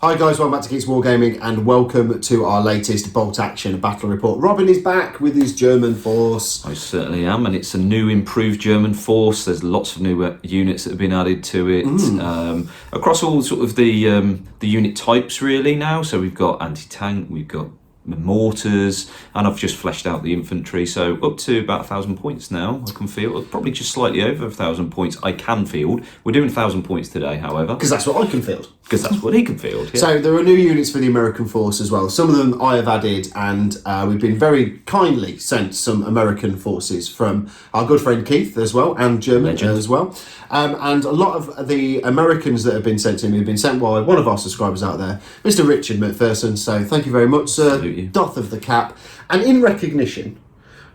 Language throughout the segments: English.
Hi guys, welcome back to Geeks Wargaming and welcome to our latest bolt action battle report. Robin is back with his German force. I certainly am, and it's a new improved German force. There's lots of new units that have been added to it across all sort of the unit types really now. So we've got anti-tank, we've got mortars, and I've just fleshed out the infantry, so up to about 1,000 points now I can field, probably just slightly over 1,000 points I can field. We're doing 1,000 points today, however. Because that's what I can field. Because that's what he can field, yeah. So there are new units for the American force as well. Some of them I have added, and we've been very kindly sent some American forces from our good friend Keith as well, and German as well. And a lot of the Americans that have been sent to me have been sent by one of our subscribers out there, Mr. Richard McPherson. So thank you very much, sir. Doth of the cap. And in recognition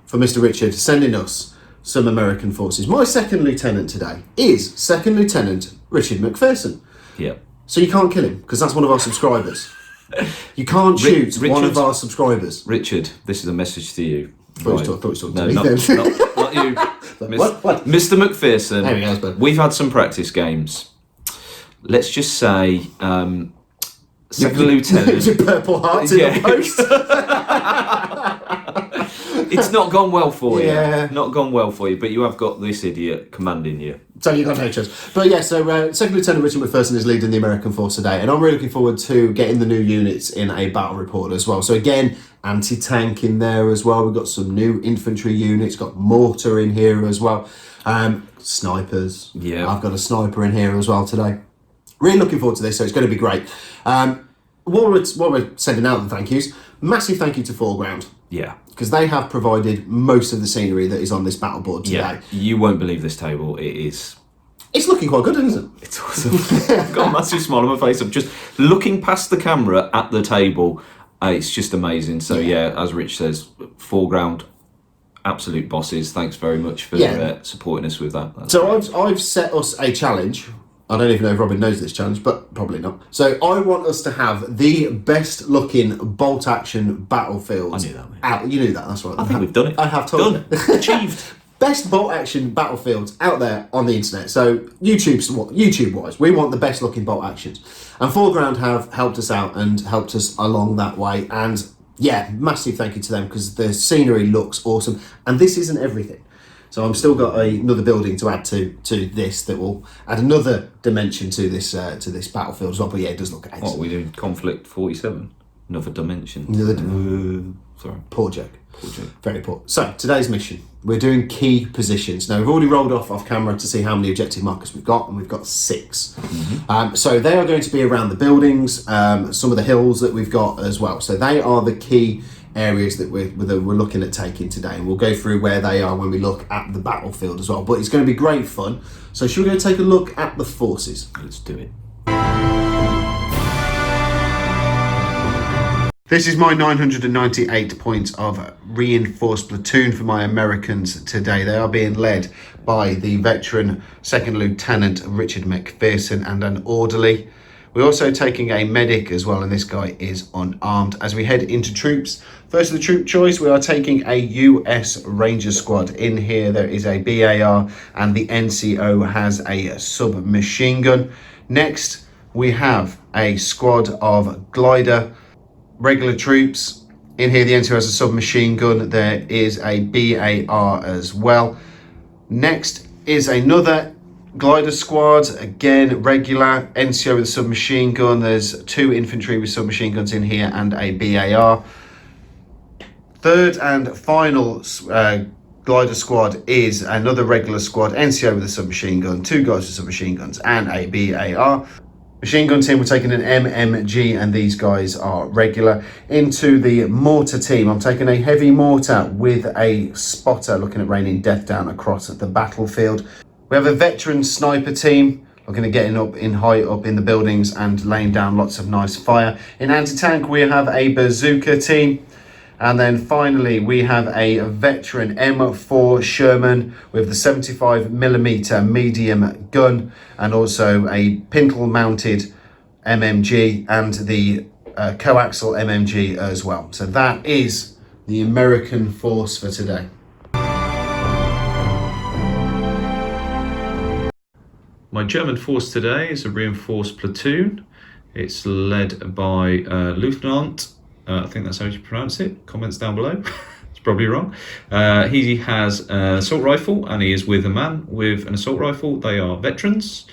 for Mr. Richard sending us some American forces, my second lieutenant today is Second Lieutenant Richard McPherson. Yeah. So you can't kill him, because that's one of our subscribers. You can't shoot one of our subscribers. Richard, this is a message to you. Thought you was talking to me not you. What? Mr. McPherson, There he goes, bud. We've had some practice games. Let's just say, Second Lieutenant... Your purple hearts in the post. It's not gone well for you. Yeah. Not gone well for you, but you have got this idiot commanding you. So you got no choice. But yeah, so Second Lieutenant Richard McPherson is leading the American force today, and I'm really looking forward to getting the new units in a battle report as well. So again, anti-tank in there as well. We've got some new infantry units, got mortar in here as well. Snipers. Yeah. I've got a sniper in here as well today. Really looking forward to this, so it's going to be great. While we're sending out the thank yous, massive thank you to Foreground. Yeah. Because they have provided most of the scenery that is on this battle board today. Yeah. You won't believe this table. It is... It's looking quite good, isn't it? It's awesome. I've got a massive smile on my face. I'm just looking past the camera at the table. It's just amazing. So yeah, as Rich says, Foreground, absolute bosses. Thanks very much for supporting us with that. That's so I've set us a challenge. I don't even know if Robin knows this challenge, but probably not. So I want us to have the best looking bolt action battlefield. I knew that, mate. Out. You knew that, that's right. I think we've done it. I have told you. Achieved. Best bolt action battlefields out there on the internet. So YouTube wise, we want the best looking bolt actions. And Foreground have helped us out and helped us along that way. And yeah, massive thank you to them, because the scenery looks awesome. And this isn't everything. So I've still got another building to add to this that will add another dimension to this battlefield as well. But yeah, it does look excellent. What are we doing? Conflict 47? Another dimension. Sorry. Poor joke. Very poor. So today's mission, we're doing key positions. Now we've already rolled off camera to see how many objective markers we've got, and we've got 6. Mm-hmm. So they are going to be around the buildings, some of the hills that we've got as well. So they are the key areas that we're looking at taking today, and we'll go through where they are when we look at the battlefield as well. But it's going to be great fun. So should we go take a look at the forces? Let's do it. This is my 998 points of reinforced platoon for my Americans today. They are being led by the veteran Second Lieutenant Richard McPherson and an orderly. We're also taking a medic as well, and this guy is unarmed. As we head into troops, first of the troop choice, we are taking a US Ranger squad. In here, there is a BAR, and the NCO has a submachine gun. Next, we have a squad of glider regular troops. In here, the NCO has a submachine gun. There is a BAR as well. Next is another glider squad, again regular, NCO with a submachine gun. There's 2 infantry with submachine guns in here and a BAR. Third and final glider squad is another regular squad, NCO with a submachine gun, 2 guys with submachine guns and a BAR. Machine gun team, we're taking an MMG, and these guys are regular. Into the mortar team, I'm taking a heavy mortar with a spotter, looking at raining death down across the battlefield. We have a veteran sniper team, looking at getting up in height up in the buildings and laying down lots of nice fire. In anti-tank, we have a bazooka team. And then finally, we have a veteran M4 Sherman with the 75mm medium gun, and also a pintle-mounted MMG and the coaxial MMG as well. So that is the American force for today. My German force today is a reinforced platoon. It's led by Lieutenant. I think that's how you pronounce it. Comments down below. It's probably wrong. He has an assault rifle, and he is with a man with an assault rifle. They are veterans.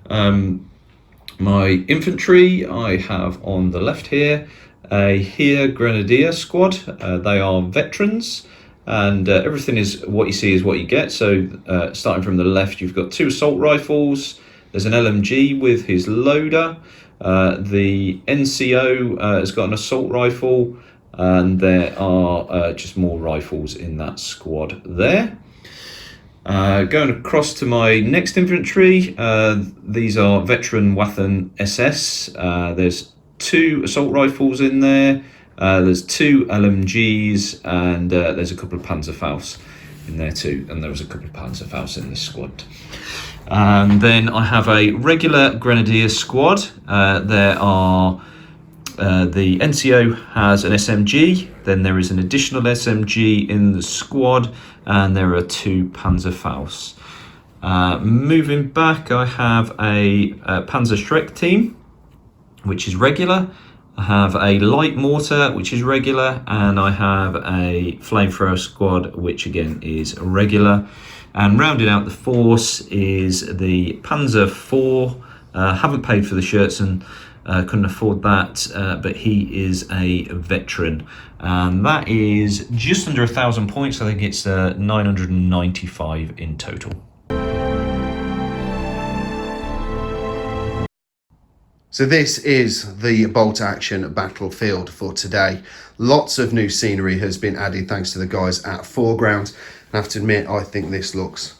My infantry, I have on the left here a Grenadier squad. They are veterans, and everything is what you see is what you get. So starting from the left, you've got 2 assault rifles. There's an LMG with his loader. The NCO has got an assault rifle, and there are just more rifles in that squad there. Going across to my next infantry, these are veteran Waffen SS. There's 2 assault rifles in there, there's 2 LMGs, and there's a couple of Panzerfaust in there too, and there was a couple of Panzerfaust in this squad. And then I have a regular Grenadiers squad. There are the NCO has an SMG, then there is an additional SMG in the squad, and there are 2 Panzerfausts. Moving back, I have a Panzer Schreck team, which is regular. I have a light mortar, which is regular, and I have a flamethrower squad, which again is regular. And rounding out the force is the Panzer IV. Haven't paid for the shirts and couldn't afford that, but he is a veteran, and that is just under 1,000 points. I think it's 995 in total. So this is the bolt action battlefield for today. Lots of new scenery has been added thanks to the guys at Foreground. I have to admit, I think this looks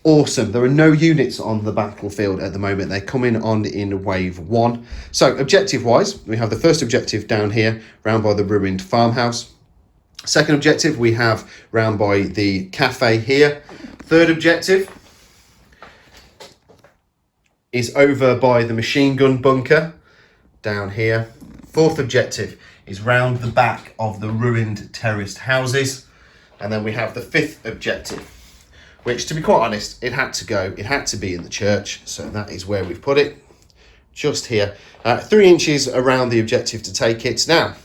awesome. There are no units on the battlefield at the moment. They're coming on in wave 1. So objective wise, we have the first objective down here, round by the ruined farmhouse. Second objective, we have round by the cafe here. Third objective is over by the machine gun bunker down here. Fourth objective is round the back of the ruined terraced houses. And then we have the 5th objective, which, to be quite honest, it had to be in the church. So that is where we've put it, just here. 3 inches around the objective to take it. Now,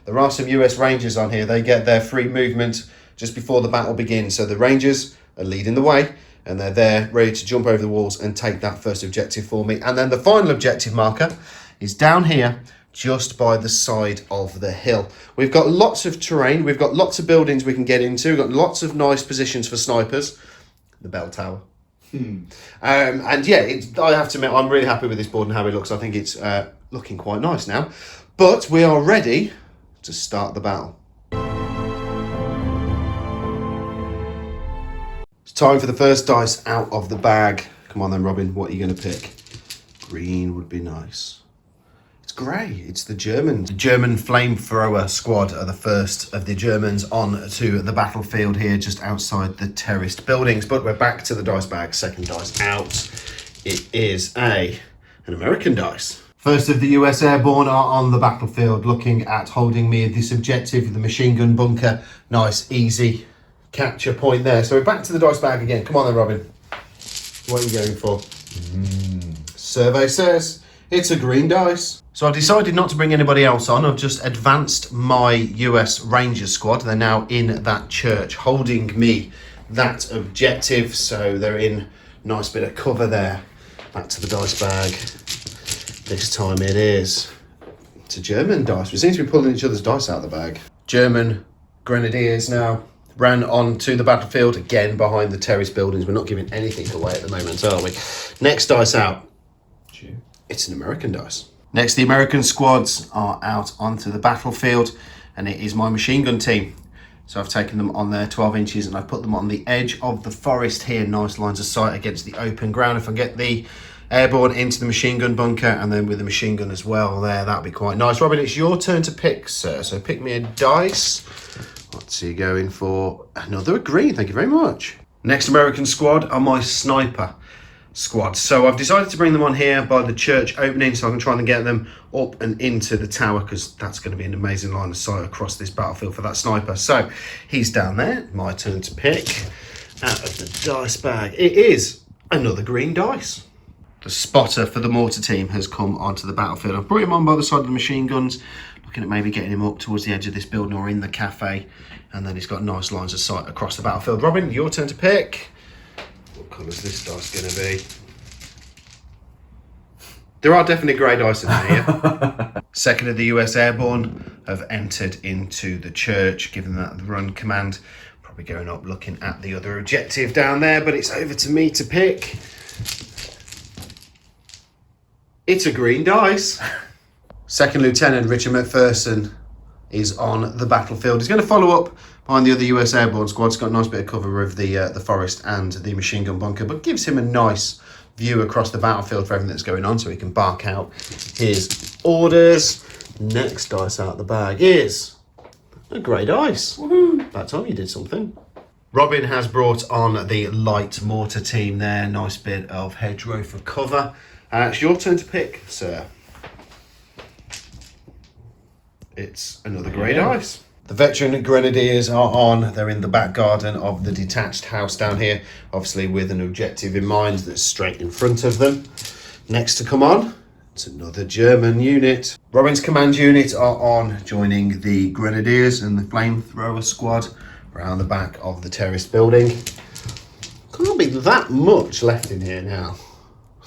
there are some US Rangers on here. They get their free movement just before the battle begins. So the Rangers are leading the way, and they're there ready to jump over the walls and take that first objective for me. And then the final objective marker is down here, just by the side of the hill. We've got lots of terrain. We've got lots of buildings we can get into. We've got lots of nice positions for snipers. The bell tower. And yeah, I have to admit, I'm really happy with this board and how it looks. I think it's looking quite nice now. But we are ready to start the battle. It's time for the first dice out of the bag. Come on then, Robin, what are you going to pick? Green would be nice. It's grey. It's the Germans. The German flamethrower squad are the first of the Germans on to the battlefield here, just outside the terraced buildings. But we're back to the dice bag. Second dice out. It is an American dice. First of the US Airborne are on the battlefield, looking at holding me at this objective, the machine gun bunker. Nice, easy capture point there. So we're back to the dice bag again. Come on then, Robin. What are you going for? Survey says it's a green dice. So I decided not to bring anybody else on. I've just advanced my US Rangers squad. They're now in that church, holding me that objective. So they're in nice bit of cover there. Back to the dice bag. This time it's a German dice. We seem to be pulling each other's dice out of the bag. German Grenadiers now ran on to the battlefield, again behind the terrace buildings. We're not giving anything away at the moment, are we? Next dice out. It's an American dice. Next, the American squads are out onto the battlefield, and it is my machine gun team. So I've taken them on their 12 inches and I've put them on the edge of the forest here. Nice lines of sight against the open ground. If I get the Airborne into the machine gun bunker and then with the machine gun as well there, that'd be quite nice. Robin, it's your turn to pick, sir. So pick me a dice. What's he going for? Another green, thank you very much. Next American squad are my sniper squad. So I've decided to bring them on here by the church opening so I can try and get them up and into the tower, because that's going to be an amazing line of sight across this battlefield for that sniper. So he's down there. My turn to pick out of the dice bag. It is another green dice. The spotter for the mortar team has come onto the battlefield. I've brought him on by the side of the machine guns, looking at maybe getting him up towards the edge of this building or in the cafe, and then he's got nice lines of sight across the battlefield. Robin, your turn to pick. What colour's this dice going to be? There are definitely grey dice in here. Second of the US Airborne have entered into the church, given that the run command. Probably going up looking at the other objective down there, but it's over to me to pick. It's a green dice. Second Lieutenant Richard McPherson is on the battlefield. He's going to follow up behind the other US Airborne squad. It's got a nice bit of cover of the forest and the machine gun bunker, but gives him a nice view across the battlefield for everything that's going on, so he can bark out his orders. Next dice out the bag is a grey dice. Woohoo! About time you did something. Robin has brought on the light mortar team there. Nice bit of hedgerow for cover. It's your turn to pick, sir. It's another grey dice. The veteran Grenadiers are on. They're in the back garden of the detached house down here, obviously with an objective in mind that's straight in front of them. Next to come on, it's another German unit. Robin's command unit are on, joining the Grenadiers and the flamethrower squad around the back of the terraced building. Can't be that much left in here now.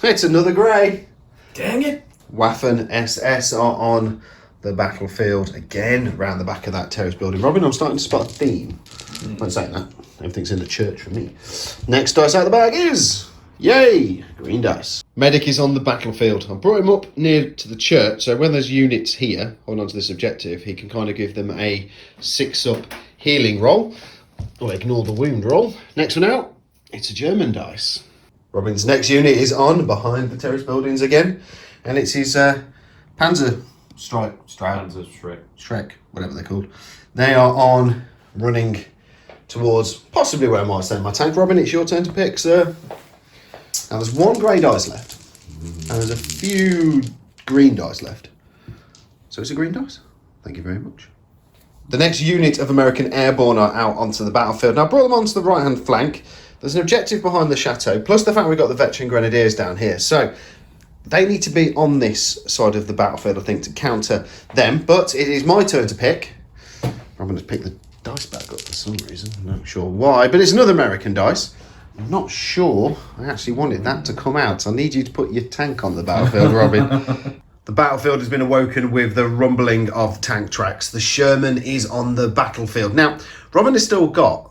It's another grey. Dang it. Waffen SS are on the battlefield again, around the back of that terrace building. Robin, I'm starting to spot a theme. I'm saying that. Everything's in the church for me. Next dice out of the bag is, yay, green dice. Medic is on the battlefield. I brought him up near to the church, so when there's units here, holding on to this objective, he can kind of give them a 6-up healing roll, or ignore the wound roll. Next one out, it's a German dice. Robin's next unit is on behind the terrace buildings again, and it's his Panzer Shrek, whatever they're called. They are on, running towards possibly where I might send my tank. Robin, it's your turn to pick, sir. Now there's one grey dice left, and there's a few green dice left. So it's a green dice. Thank you very much. The next unit of American Airborne are out onto the battlefield. Now I brought them onto the right-hand flank. There's an objective behind the chateau, plus the fact we've got the veteran Grenadiers down here. So they need to be on this side of the battlefield, I think, to counter them. But it is my turn to pick. I'm going to pick the dice back up for some reason. I'm not sure why, but it's another American dice. I'm not sure I actually wanted that to come out. I need you to put your tank on the battlefield, Robin. The battlefield has been awoken with the rumbling of tank tracks. The Sherman is on the battlefield. Now, Robin has still got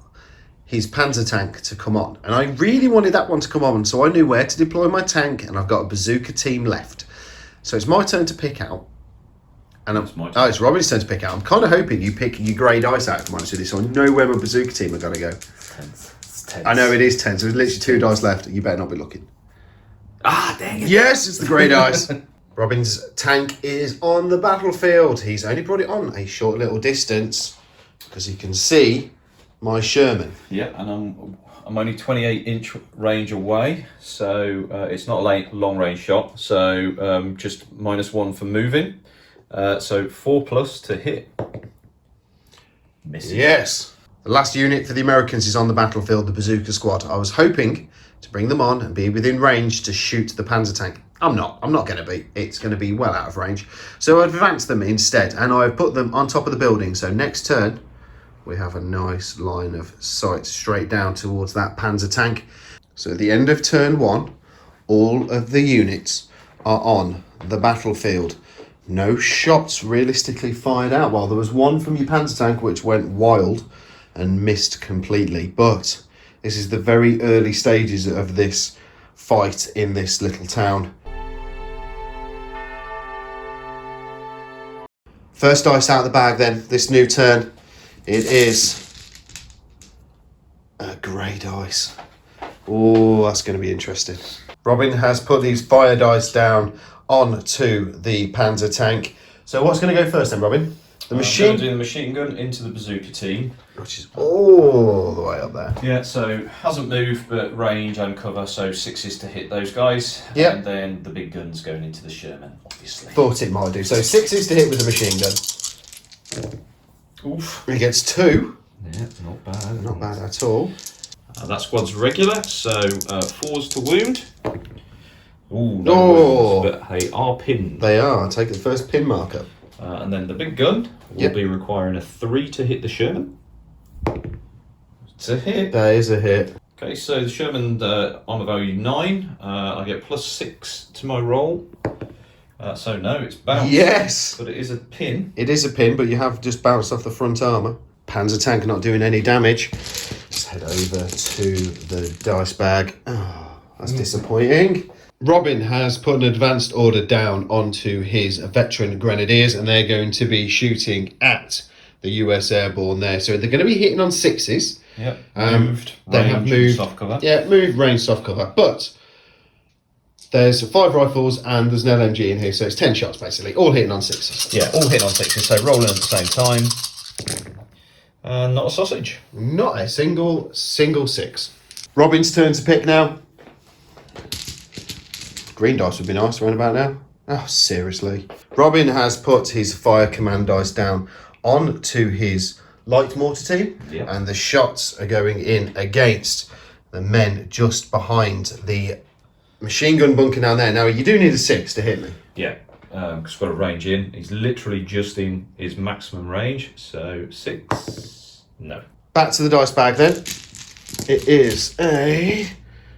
his Panzer tank to come on, and I really wanted that one to come on, so I knew where to deploy my tank, and I've got a bazooka team left. So it's my turn to pick out. And it's Robin's turn to pick out. I'm kind of hoping you pick your grey dice out, if I'm honest with you, so I know where my bazooka team are going to go. It's tense. I know it is 10, so there's literally 2 dice left. You better not be looking. Ah, dang it. Yes, it's the grey dice. Robin's tank is on the battlefield. He's only brought it on a short little distance because he can see my Sherman. Yeah, and I'm only 28-inch range away, so it's not a long range shot. So just -1 for moving. So 4+ to hit. Misses. Yes. The last unit for the Americans is on the battlefield, the bazooka squad. I was hoping to bring them on and be within range to shoot the Panzer tank. I'm not going to be. It's going to be well out of range. So I advanced them instead, and I put them on top of the building. So next turn, we have a nice line of sight straight down towards that Panzer tank. So at the end of turn 1, all of the units are on the battlefield. No shots realistically fired out. Well, there was one from your Panzer tank which went wild and missed completely. But this is the very early stages of this fight in this little town. First dice out of the bag then, this new turn. It is a grey dice. Oh, that's going to be interesting. Robin has put these fire dice down onto the Panzer tank. So what's going to go first then, Robin? I'm going to do the machine gun into the bazooka team. Which is all the way up there. Yeah, so hasn't moved, but range and cover, so 6s to hit those guys. Yep. And then the big gun's going into the Sherman, obviously. Thought it might do. So 6s to hit with the machine gun. Oof. He gets 2. Yeah, not bad. Not bad at all. That squad's regular, so 4s to wound. Ooh, no Oh. wounds, but hey, are pinned. They are. Take the first pin marker. And then the big gun will be requiring a 3 to hit the Sherman. It's a hit. That is a hit. Okay, so the Sherman armor value 9. I get +6 to my roll. So no, it's bounced. Yes! But it is a pin. It is a pin, but you have just bounced off the front armour. Panzer tank not doing any damage. Let's head over to the dice bag. Oh, that's disappointing. Robin has put an advanced order down onto his veteran Grenadiers, and they're going to be shooting at the US Airborne there. So they're going to be hitting on 6s. Yep. Moved. They have range, moved. soft cover. Yeah, moved, range, soft cover. But there's 5 rifles and there's an LMG in here, so it's 10 shots basically, all hitting on 6s. Yeah, all hitting on 6s, so rolling at the same time. And not a sausage. Not a single 6. Robin's turn to pick now. Green dice would be nice around about now. Oh, seriously. Robin has put his fire command dice down onto his light mortar team, and the shots are going in against the men just behind the machine gun bunker down there. Now, you do need a 6 to hit me. Yeah, because we've got a range in. He's literally just in his maximum range, so 6, no. Back to the dice bag then. It is a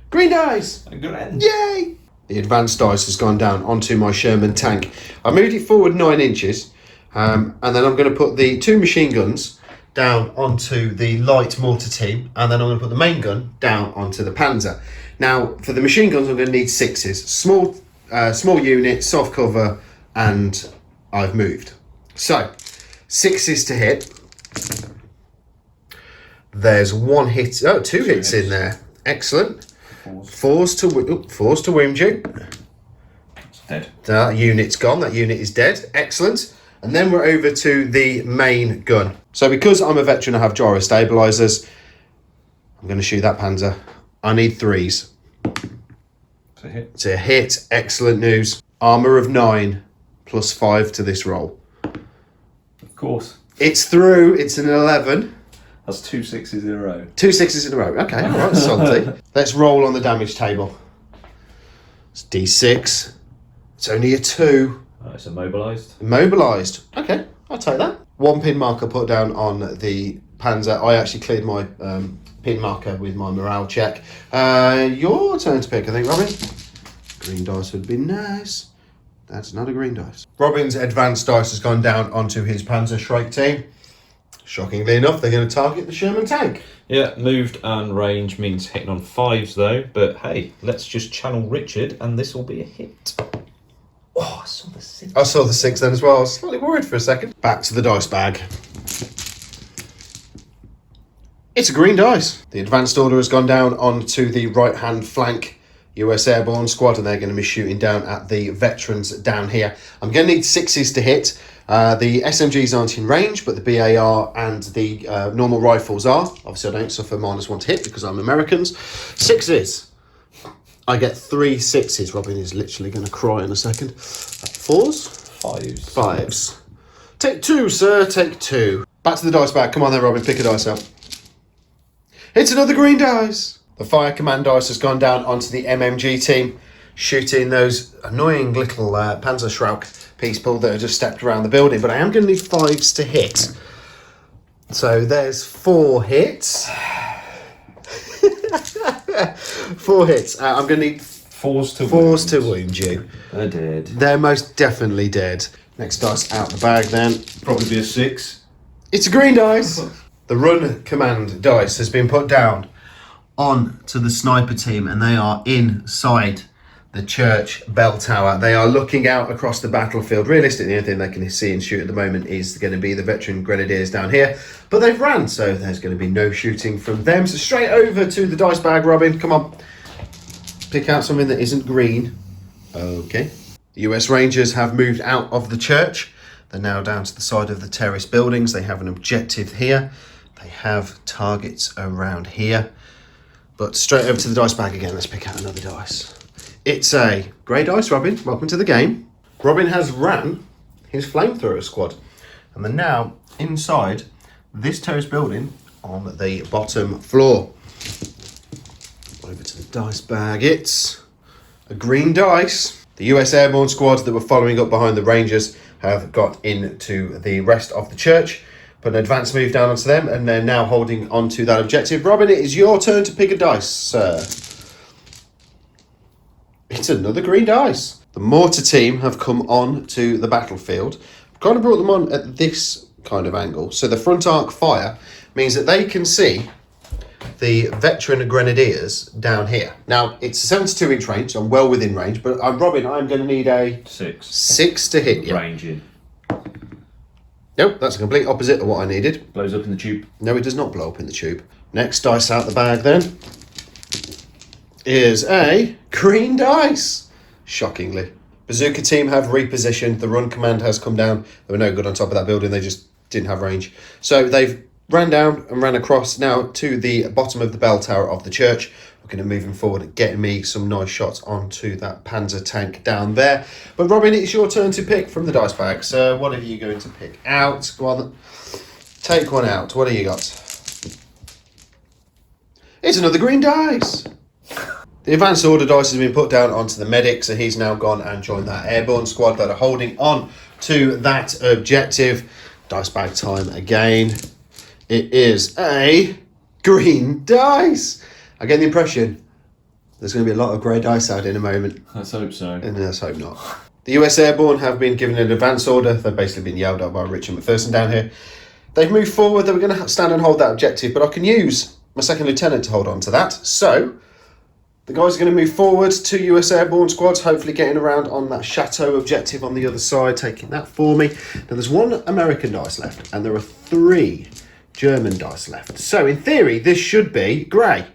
green dice. A good end. Yay! The advanced dice has gone down onto my Sherman tank. I moved it forward 9 inches, and then I'm going to put the 2 machine guns down onto the light mortar team, and then I'm going to put the main gun down onto the Panzer. Now, for the machine guns, I'm going to need 6s. Small unit, soft cover, and I've moved. So, 6s to hit. There's 1 hit. Oh, 2 hits in there. Excellent. 4s to wound you. It's dead. That unit's gone. That unit is dead. Excellent. And then we're over to the main gun. So because I'm a veteran, I have gyro stabilizers. I'm going to shoot that Panzer. I need 3s. It's a hit. It's a hit. Excellent news. Armor of 9 plus 5 to this roll. Of course. It's through. It's an 11. That's 2 6s in a row. 2 6s in a row. Okay, all right, salty. Let's roll on the damage table. It's D6. It's only a 2. It's immobilised. Immobilised. Okay, I'll take that. 1 pin marker put down on the Panzer. I actually cleared my pin marker with my morale check. Your turn to pick, I think, Robin. Green dice would be nice. That's not a green dice. Robin's advanced dice has gone down onto his Panzer Shrike team. Shockingly enough, they're going to target the Sherman tank. Yeah, moved and range means hitting on 5s though, but hey, let's just channel Richard and this will be a hit. Oh, I saw the 6. I saw the 6 then as well. I was slightly worried for a second. Back to the dice bag. It's a green dice. The advanced order has gone down onto the right-hand flank US Airborne squad, and they're going to be shooting down at the veterans down here. I'm going to need 6s to hit. The SMGs aren't in range, but the BAR and the normal rifles are. Obviously, I don't suffer -1 to hit because I'm Americans. 6s. I get 3 6s. Robin is literally going to cry in a second. 4s? 5s. 5s. Take 2, sir. Take 2. Back to the dice bag. Come on then, Robin. Pick a dice up. It's another green dice. The fire command dice has gone down onto the MMG team, shooting those annoying little Panzer Schrauk people that have just stepped around the building. But I am going to need 5s to hit. So there's 4 hits. 4 hits. I'm going to need 4s to wound you. They're dead. They're most definitely dead. Next dice out the bag then. Probably be a 6. It's a green dice. The run command dice has been put down on to the sniper team, and they are inside the church bell tower. They are looking out across the battlefield. Realistically, the only thing they can see and shoot at the moment is going to be the veteran Grenadiers down here, but they've ran, so there's going to be no shooting from them. So straight over to the dice bag, Robin. Come on, pick out something that isn't green. Okay. The US Rangers have moved out of the church. They're now down to the side of the terrace buildings. They have an objective here. They have targets around here. But straight over to the dice bag again. Let's pick out another dice. It's a grey dice, Robin. Welcome to the game. Robin has ran his flamethrower squad, and they're now inside this terrace building on the bottom floor. Over to the dice bag. It's a green dice. The US Airborne squads that were following up behind the Rangers have got into the rest of the church, put an advance move down onto them, and they're now holding on to that objective. Robin, it is your turn to pick a dice, sir. It's another green dice. The mortar team have come on to the battlefield. I've kind of brought them on at this kind of angle. So the front arc fire means that they can see the veteran Grenadiers down here. Now, it's a 72-inch range, so I'm well within range, but Robin, I'm going to need a 6 to hit you. Range in. Nope, that's the complete opposite of what I needed. Blows up in the tube. No, it does not blow up in the tube. Next dice out the bag then is a green dice. Shockingly. Bazooka team have repositioned. The run command has come down. They were no good on top of that building. They just didn't have range. So they've ran down and ran across now to the bottom of the bell tower of the church. Looking at moving forward and getting me some nice shots onto that Panzer tank down there. But Robin, it's your turn to pick from the dice bag. So what are you going to pick out? Go on, take one out. What do you got? It's another green dice. The advanced order dice has been put down onto the medic, so he's now gone and joined that airborne squad that are holding on to that objective. Dice bag time again. It is a green dice. I get the impression there's going to be a lot of grey dice out in a moment. Let's hope so. And let's hope not. The US Airborne have been given an advance order. They've basically been yelled at by Richard McPherson down here. They've moved forward. They were going to stand and hold that objective, but I can use my second lieutenant to hold on to that. So the guys are going to move forward. 2 US Airborne squads, hopefully getting around on that Chateau objective on the other side, taking that for me. Now there's 1 American dice left, and there are 3 German dice left. So in theory, this should be grey.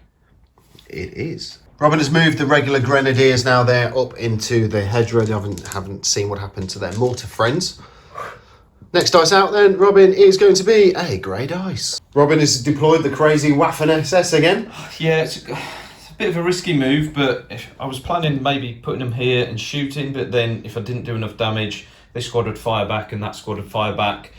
It is. Robin has moved the regular Grenadiers now there up into the hedgerow. They haven't seen what happened to their mortar friends. Next dice out then, Robin, is going to be a grey dice. Robin has deployed the crazy Waffen SS again. Yeah, it's a bit of a risky move, but if I was planning maybe putting them here and shooting, but then if I didn't do enough damage, this squad would fire back and that squad would fire back.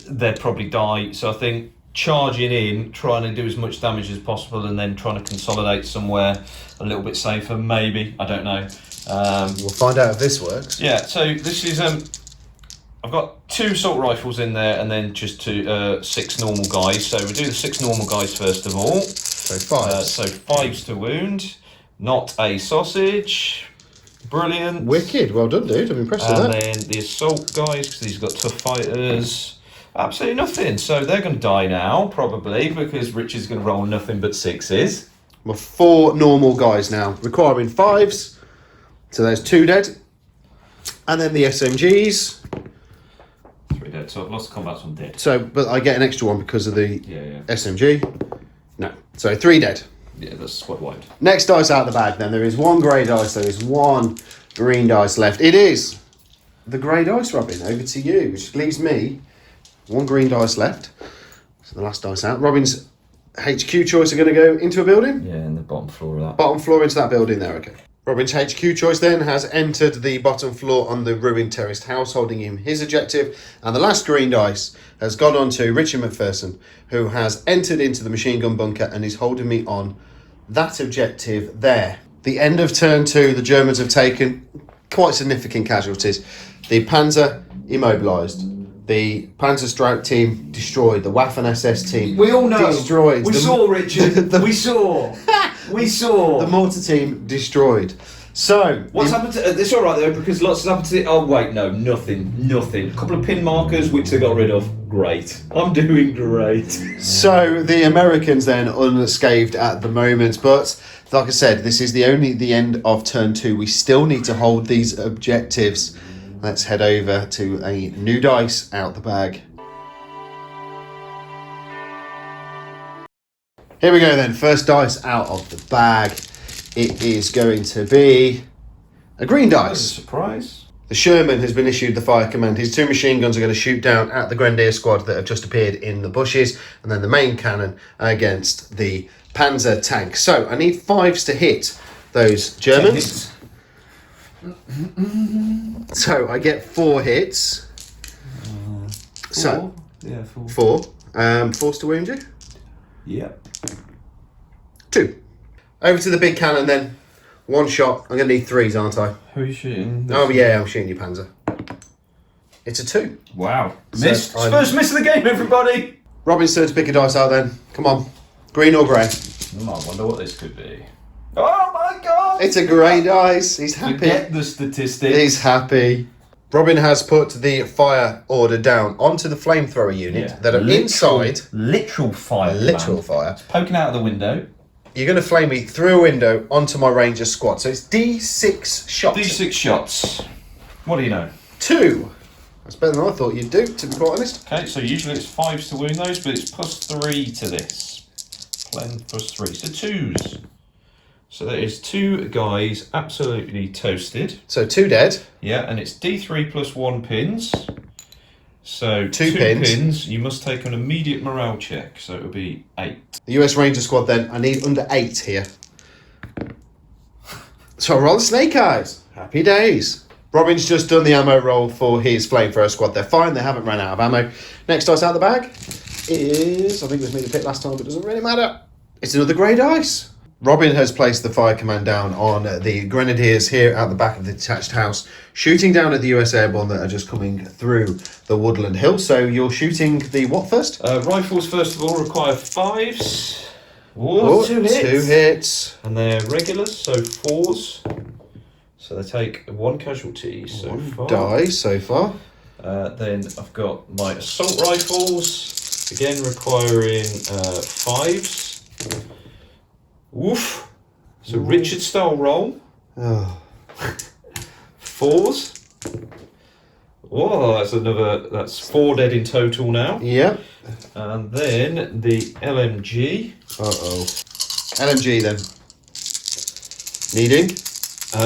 They'd probably die. So I think charging in, trying to do as much damage as possible, and then trying to consolidate somewhere a little bit safer, maybe. I don't know. We'll find out if this works. Yeah, so this is... I've got 2 assault rifles in there and then just 6 normal guys. So we'll do the 6 normal guys first of all. So 5. So 5s to wound. Not a sausage. Brilliant. Wicked. Well done, dude. I'm impressed with that. And then the assault guys, because these have got tough fighters. Absolutely nothing. So they're going to die now, probably, because Richard's going to roll nothing but 6s. Well, 4 normal guys now, requiring 5s. So there's 2 dead. And then the SMGs. 3 dead. So I've lost combat on dead. So, but I get an extra one because of the Yeah. SMG. No. So 3 dead. Yeah, that's squad wide. Next dice out of the bag then. There is 1 grey dice. There is 1 green dice left. It is the grey dice, Robin. Over to you, which leaves me 1 green dice left. So the last dice out. Robin's HQ choice are going to go into a building. Yeah, in the bottom floor of that. Bottom floor into that building there, okay. Robin's HQ choice then has entered the bottom floor on the ruined terraced house, holding him his objective. And the last green dice has gone on to Richard McPherson, who has entered into the machine gun bunker and is holding me on that objective there. The end of turn 2, the Germans have taken quite significant casualties. The Panzer immobilised. The Panzer Strike team destroyed. The Waffen SS team We all know. destroyed. We saw, Richard. We saw. We saw. The mortar team destroyed. So What's happened to... it's all right, though, because lots has happened to... Oh, wait, no, nothing. A couple of pin markers, which they got rid of. Great. I'm doing great. So the Americans then unscathed at the moment, but like I said, this is the end of turn 2. We still need to hold these objectives. Let's head over to a new dice out the bag. Here we go then, first dice out of the bag. It is going to be a green dice. Surprise. The Sherman has been issued the fire command. His 2 machine guns are going to shoot down at the Grenadier squad that have just appeared in the bushes, and then the main cannon against the Panzer tank. So I need 5s to hit those Germans. So I get 4 hits. So 4. 4s to wound you. Yep. 2. Over to the big cannon then. One shot. I'm going to need 3s, aren't I? Who are you shooting? Oh, yeah, I'm shooting you, Panzer. It's a 2. Wow. So Missed. First miss of the game, everybody. Robin's turn to pick a dice out then. Come on. Green or grey? I wonder what this could be. Oh my god! It's a grey dice. He's happy. Forget the statistics. He's happy. Robin has put the fire order down onto the flamethrower unit that are inside. Literal fire. Literal fire. It's poking out of the window. You're going to flame me through a window onto my Ranger squad. So it's D6 shots. D6 shots. What do you know? 2. That's better than I thought you'd do, to be quite honest. Okay, so usually it's 5s to wound those, but it's +3 to this. Plan +3. So 2s. So there is 2 guys absolutely toasted. So 2 dead. Yeah, and it's D3 +1 pins. So 2 2 pins. pins. You must take an immediate morale check. So it'll be 8. The US Ranger squad then, I need under 8 here. So I roll the snake eyes. Happy days. Robin's just done the ammo roll for his flamethrower squad. They're fine, they haven't run out of ammo. Next dice out of the bag is, I think it was me that picked last time, but it doesn't really matter. It's another grey dice. Robin has placed the fire command down on the Grenadiers here at the back of the detached house, shooting down at the US Airborne that are just coming through the woodland hill. So you're shooting the what first? Rifles, first of all, require 5s. Oh, 2 hits. 2 hits. And they're regulars, so 4s. So they take 1 casualty so far. Die so far. Then I've got my assault rifles, again requiring 5s. Woof. So Richard style roll. Oh. 4s. Whoa, that's 4 dead in total now. Yeah. And then the LMG. Uh-oh. LMG then. Needing?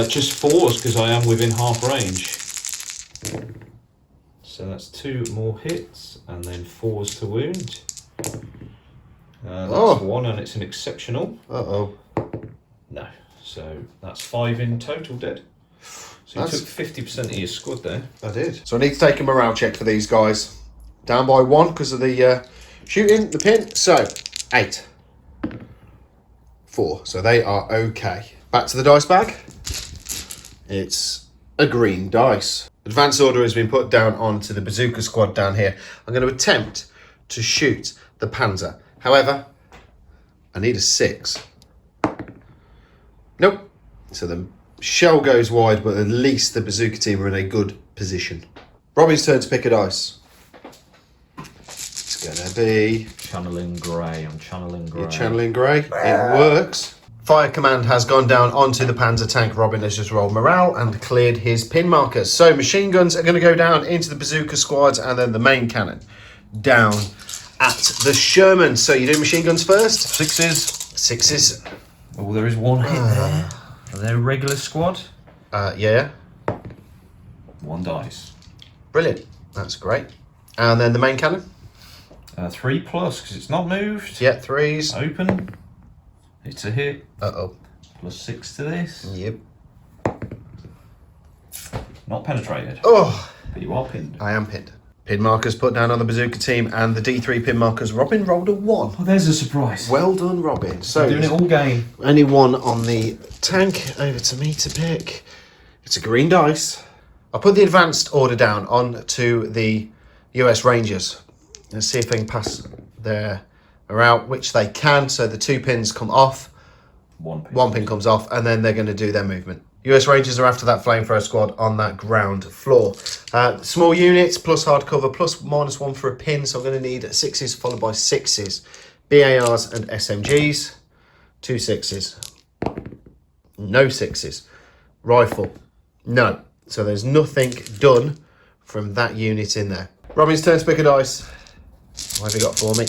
Just 4s because I am within half range. So that's 2 more hits and then 4s to wound. That's 1 and it's an exceptional. Uh-oh. No. So that's 5 in total dead. So you took 50% of your squad there. I did. So I need to take a morale check for these guys. Down by 1 because of the shooting, the pin. So, 8. 4. So they are okay. Back to the dice bag. It's a green dice. Advance order has been put down onto the bazooka squad down here. I'm going to attempt to shoot the Panzer. However, I need a 6. Nope. So the shell goes wide, but at least the bazooka team are in a good position. Robbie's turn to pick a dice. It's going to be... Channeling grey. I'm channeling grey. You're channeling grey. It works. Fire command has gone down onto the Panzer tank. Robin has just rolled morale and cleared his pin markers. So machine guns are going to go down into the bazooka squads and then the main cannon down at the Sherman. So you do machine guns first? 6s. 6s. Oh, there is 1 hit there. Are they a regular squad? Yeah. 1 dice. Brilliant. That's great. And then the main cannon? 3+ because it's not moved. Yeah, 3s. Open. It's a hit. Uh-oh. +6 to this. Yep. Not penetrated. Oh, But you are pinned. I am pinned. Pin markers put down on the bazooka team and the D3 pin markers. Robin rolled a 1. Oh, there's a surprise. Well done, Robin. So Doing it all game. only 1 on the tank. Over to me to pick. It's a green dice. I'll put the advanced order down onto the US Rangers. Let's see if they can pass their route, which they can. So the 2 pins come off. 1 pin. 1 pin comes off, and then they're going to do their movement. US Rangers are after that flamethrower squad on that ground floor. Small units, plus hardcover, plus -1 for a pin. So I'm going to need 6s followed by 6s. BARs and SMGs. 2 6s. No 6s. Rifle. No. So there's nothing done from that unit in there. Robin's turn to pick a dice. What have you got for me?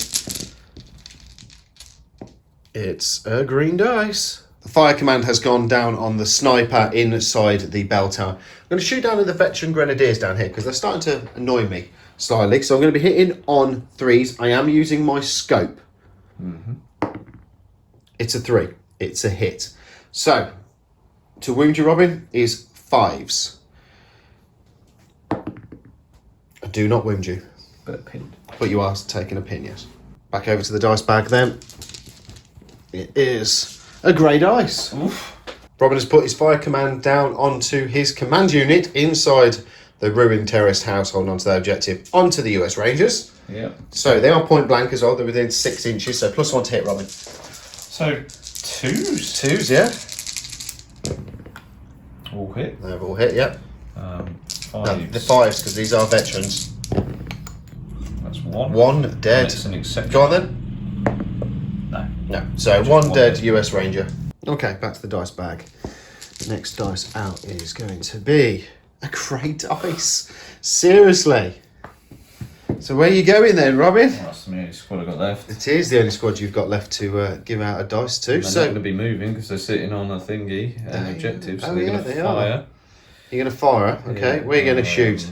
It's a green dice. The fire command has gone down on the sniper inside the bell tower. I'm going to shoot down at the veteran Grenadiers down here because they're starting to annoy me slightly. So I'm going to be hitting on 3s. I am using my scope. It's a 3. It's a hit. So, to wound you, Robin, is 5s. I do not wound you. But pinned. But you are taking a pin, yes. Back over to the dice bag then. It is a grey dice. Oof. Robin has put his fire command down onto his command unit inside the ruined terrorist house, holding onto their objective, onto the US Rangers. Yeah. So they are point blank as well. They're within 6 inches, so +1 to hit, Robin. So, twos. Twos, yeah. All hit. They've all hit, yeah. Fives. No, the fives, because these are veterans. That's one. One dead. That's an exception. Go on then. No. No. So Just one one dead dead. US Ranger. Okay, back to the dice bag. The next dice out is going to be a great dice. Seriously. So where are you going then, Robin? Well, that's the only squad I've got left. It is the only squad you've got left to give out a dice to. They're So not going to be moving because they're sitting on a thingy, an objective, so they're going to fire. You're going to fire, okay. Yeah, Where are you going to shoot?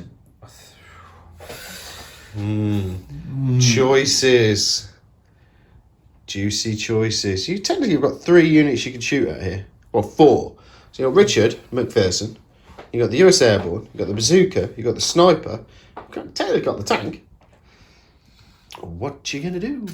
Choices. Juicy choices. Technically you've got 3 units you can shoot at here. Well, 4. So you've got Richard McPherson, you've got the US Airborne, you've got the bazooka, you've got the sniper, you've technically got the tank. What you going to do?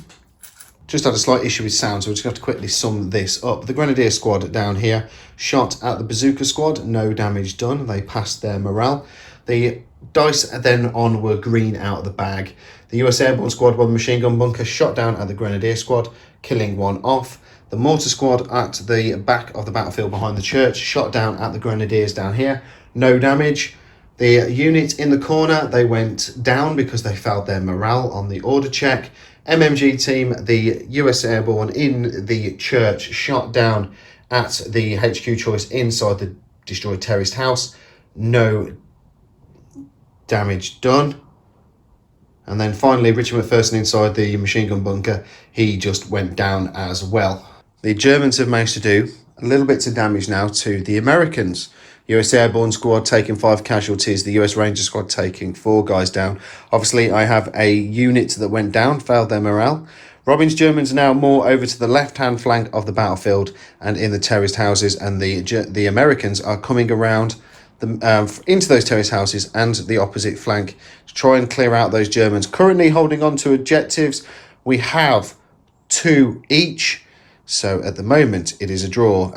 Just had a slight issue with sound, so we're just going to have to quickly sum this up. The Grenadier squad down here shot at the bazooka squad, no damage done. They passed their morale. The dice then on were green out of the bag. The US Airborne squad, while the machine gun bunker, shot down at the Grenadier squad, killing one off. The mortar squad at the back of the battlefield behind the church shot down at the Grenadiers down here, no damage. The unit in the corner, they went down because they failed their morale on the order check. MMG team, the US Airborne in the church, shot down at the HQ choice inside the destroyed terrorist house. No damage done. And then finally, Richard McPherson inside the machine gun bunker, he just went down as well. The Germans have managed to do a little bit of damage now to the Americans. US Airborne squad taking 5 casualties, the US Ranger squad taking 4 guys down. Obviously, I have a unit that went down, failed their morale. Robin's Germans are now more over to the left-hand flank of the battlefield and in the terrorist houses, and the Americans are coming around into those terrorist houses and the opposite flank to try and clear out those Germans. Currently holding on to objectives, we have 2 each. So at the moment, it is a draw.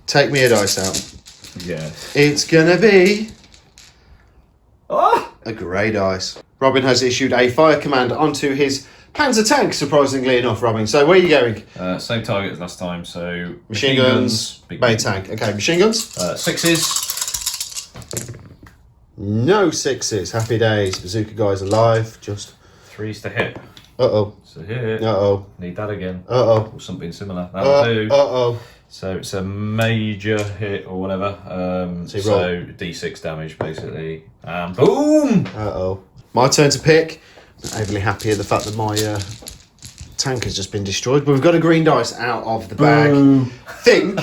Take me a dice out. Yeah. It's gonna be Ah! a grey dice. Robin has issued a fire command onto his Panzer tank, surprisingly enough, Robin. So where are you going? Same target as last time, so... Machine guns, big bay tank. Okay, machine guns? 6s. No 6s. Happy days. Bazooka guy's alive. Just... 3s to hit. Uh-oh. So hit. Uh-oh. Need that again. Uh-oh. Or something similar. That'll do. Uh-oh. So it's a major hit or whatever. So D6 damage basically. And boom! Uh-oh. My turn to pick. Not overly happy at the fact that my tank has just been destroyed, but we've got a green dice out of the bag. Boom. Think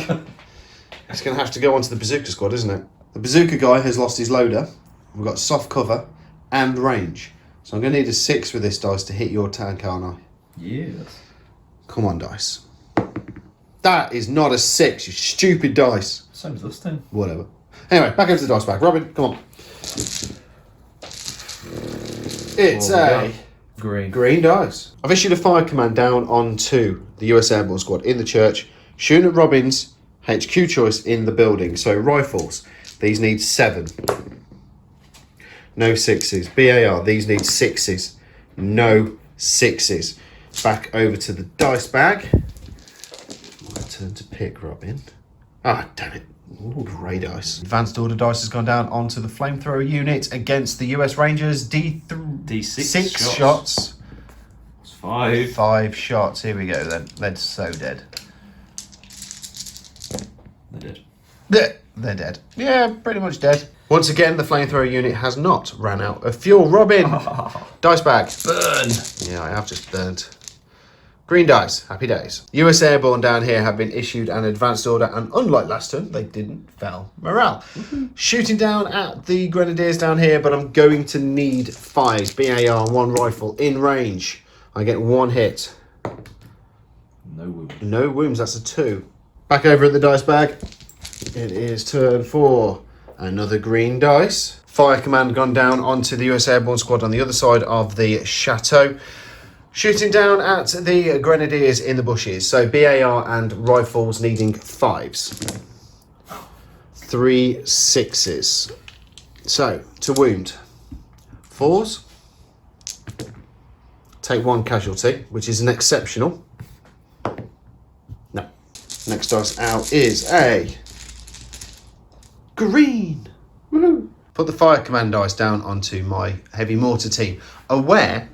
it's going to have to go onto the bazooka squad, isn't it? The bazooka guy has lost his loader. We've got soft cover and range. So I'm going to need a 6 with this dice to hit your tank, aren't I? Yes. Come on, dice. That is not a 6, you stupid dice. Same as this time. Whatever. Anyway, back over to the dice bag. Robin, come on. It's a green dice. I've issued a fire command down onto the US Airborne squad in the church, shooting at Robin's HQ choice in the building. So rifles, these need 7. No 6s. BAR, these need 6s. No 6s. Back over to the dice bag. My turn to pick, Robin. Ah, damn it. Ooh, grey dice. Advanced order dice has gone down onto the flamethrower unit against the US Rangers. D6 6 shots. It's 5. 5 shots. Here we go then. They're so dead. They're dead. They're dead. Yeah, pretty much dead. Once again, the flamethrower unit has not ran out of fuel. Robin, dice bag. Burn! Yeah, I have just burned. Green dice, happy days. US Airborne down here have been issued an advanced order, and unlike last turn, they didn't fail morale. Shooting down at the Grenadiers down here, but I'm going to need 5s. BAR, 1 rifle, in range. I get 1 hit. No wounds. No wounds, that's a 2. Back over at the dice bag. It is turn 4. Another green dice. Fire command gone down onto the US Airborne squad on the other side of the chateau. Shooting down at the Grenadiers in the bushes. So BAR and rifles needing 5s. 3 6s. So, to wound. 4s. Take 1 casualty, which is an exceptional. No. Next dice out is a green. Woohoo! Put the fire command dice down onto my heavy mortar team. Aware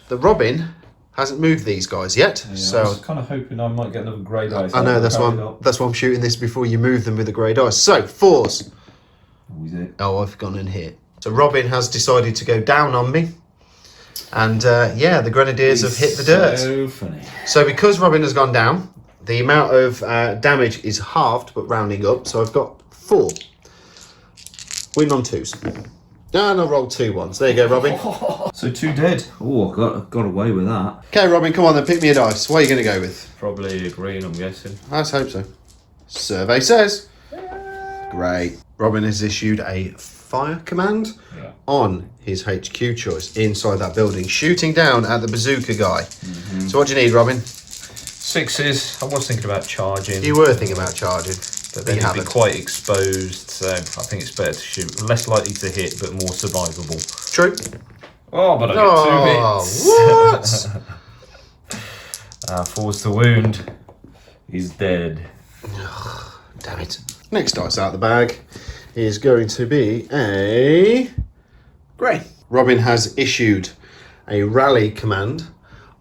that Robin hasn't moved these guys yet. Yeah, so I was kind of hoping I might get another grey dice. I know that's why I'm shooting this before you move them with the grey dice. So 4s. Oh, is it? Oh, I've gone in here. So Robin has decided to go down on me. And yeah, the Grenadiers have hit the dirt. So funny. So because Robin has gone down, the amount of damage is halved, but rounding up. So I've got 4. Win on 2s. And I rolled 2 1s. There you go, Robin. So 2 dead. Oh, I got away with that. Okay, Robin, come on then, pick me a dice. What are you going to go with? Probably a green, I'm guessing. Let's hope so. Survey says. Great. Robin has issued a fire command on his HQ choice inside that building, shooting down at the bazooka guy. So what do you need, Robin? 6s. I was thinking about charging. You were thinking about charging, but then you you'd be haven't. quite exposed, so I think it's better to shoot. Less likely to hit, but more survivable. True. Oh, but I Oh, get 2 hits. 4's to wound. He's dead. Damn it. Next dice out of the bag is going to be a grey. Robin has issued a rally command